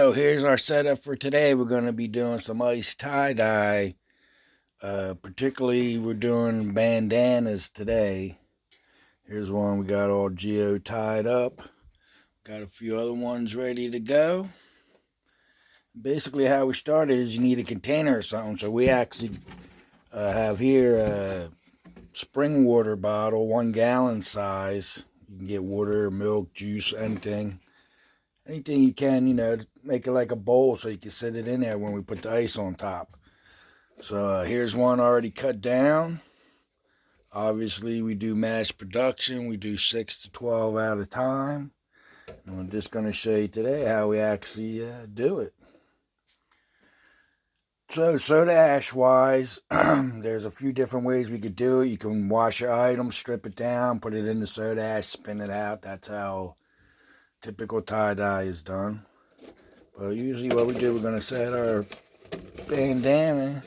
So here's our setup for today. We're going to be doing some ice tie-dye. Particularly, we're doing bandanas today. Here's one we got all geo tied up. Got a few other ones ready to go. Basically, how we started is you need a container or something. So we actually have here a spring water bottle, 1 gallon size. You can get water, milk, juice, anything you can, to make it like a bowl so you can set it in there when we put the ice on top. So here's one already cut down. Obviously, we do mass production. We do 6 to 12 at a time. And I'm just going to show you today how we actually do it. So soda ash wise, there's a few different ways we could do it. You can wash your item, strip it down, put it in the soda ash, spin it out. That's how typical tie-dye is done. But usually what we do, we're going to set our bandana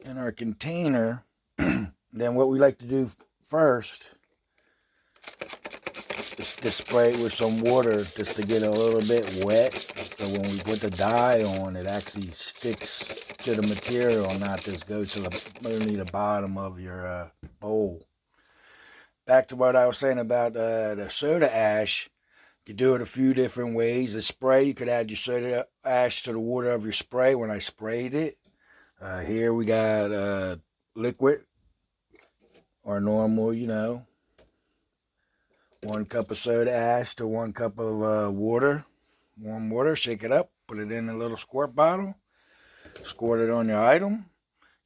in our container. Then what we like to do first is to spray it with some water just to get a little bit wet. So when we put the dye on, it actually sticks to the material and not just go to only the bottom of your bowl. Back to what I was saying about the soda ash. You do it a few different ways. The spray, you could add your soda ash to the water of your spray when I sprayed it. Here we got liquid or normal, 1 cup of soda ash to 1 cup of water. Warm water, shake it up, put it in a little squirt bottle. Squirt it on your item.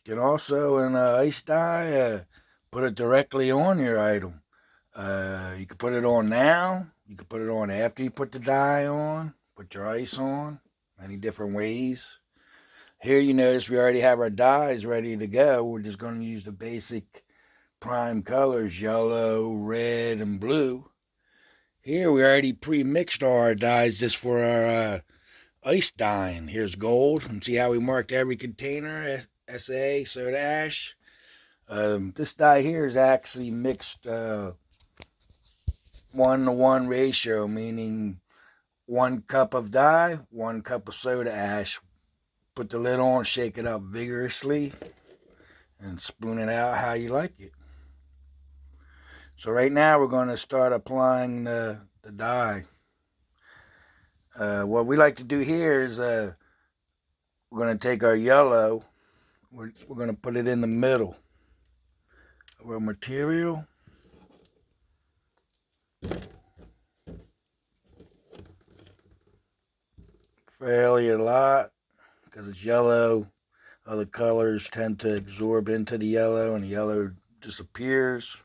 You can also, in ice dye, put it directly on your item. You can put it on now. You can put it on after you put the dye on. Put your ice on. Many different ways. Here you notice we already have our dyes ready to go. We're just going to use the basic prime colors, yellow, red, and blue. Here we already pre-mixed all our dyes just for our ice dyeing. Here's gold. And see how we marked every container, SA, soda ash. This dye here is actually mixed 1-to-1 ratio, meaning 1 cup of dye, 1 cup of soda ash. Put the lid on, shake it up vigorously, and spoon it out how you like it. So right now we're going to start applying the dye. What we like to do here is we're going to take our yellow, we're going to put it in the middle of our material. Fairly a lot, because it's yellow. Other colors tend to absorb into the yellow and the yellow disappears.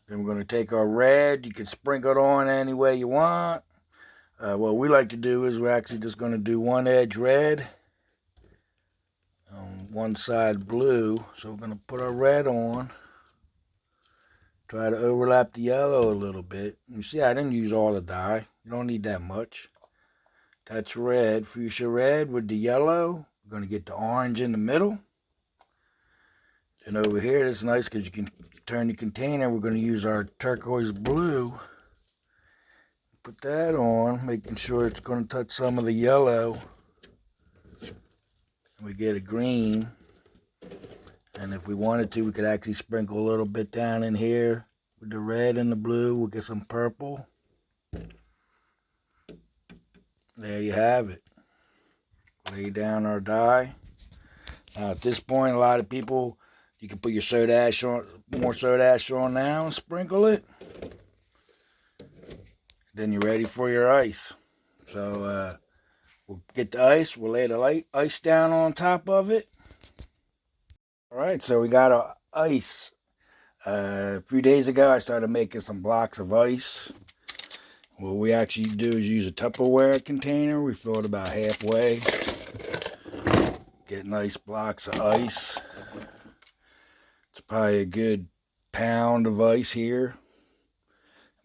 Then we're going to take our red. You can sprinkle it on any way you want. What we like to do is we're actually just going to do one edge red, one side blue. So we're going to put our red on. Try to overlap the yellow a little bit. You see, I didn't use all the dye. You don't need that much. That's red, fuchsia red with the yellow. We're going to get the orange in the middle. And over here, it's nice because you can turn the container. We're going to use our turquoise blue. Put that on, making sure it's going to touch some of the yellow. We get a green. And if we wanted to, we could actually sprinkle a little bit down in here with the red and the blue. We'll get some purple. There you have it. Lay down our dye. Now at this point, a lot of people, you can put your soda ash on, more soda ash on now and sprinkle it. Then you're ready for your ice. So we'll get the ice. We'll lay the ice down on top of it. All right, so we got our ice. A few days ago, I started making some blocks of ice. What we actually do is use a Tupperware container. We fill it about halfway. Get nice blocks of ice. It's probably a good pound of ice here.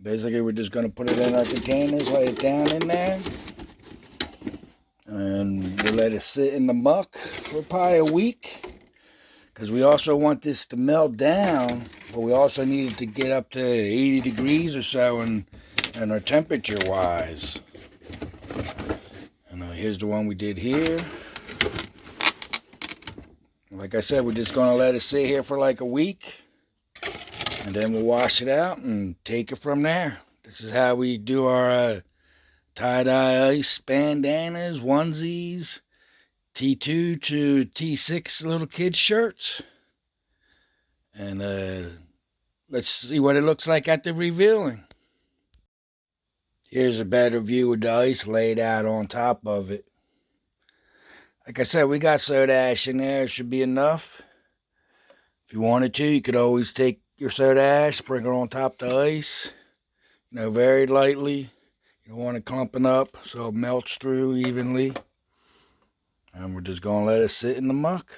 Basically, we're just going to put it in our containers, lay it down in there. And we'll let it sit in the muck for probably a week. Because we also want this to melt down, but we also need it to get up to 80 degrees or so in our temperature wise. Here's the one we did here. Like I said, we're just going to let it sit here for like a week. And then we'll wash it out and take it from there. This is how we do our tie-dye ice bandanas, onesies, T2 to T6 little kids shirts. And let's see what it looks like at the revealing. Here's a better view of the ice laid out on top of it. Like I said, we got soda ash in there. It should be enough. If you wanted to, you could always take your soda ash, sprinkle it on top of the ice. You know, very lightly. You don't want it clumping up so it melts through evenly. And we're just going to let it sit in the muck.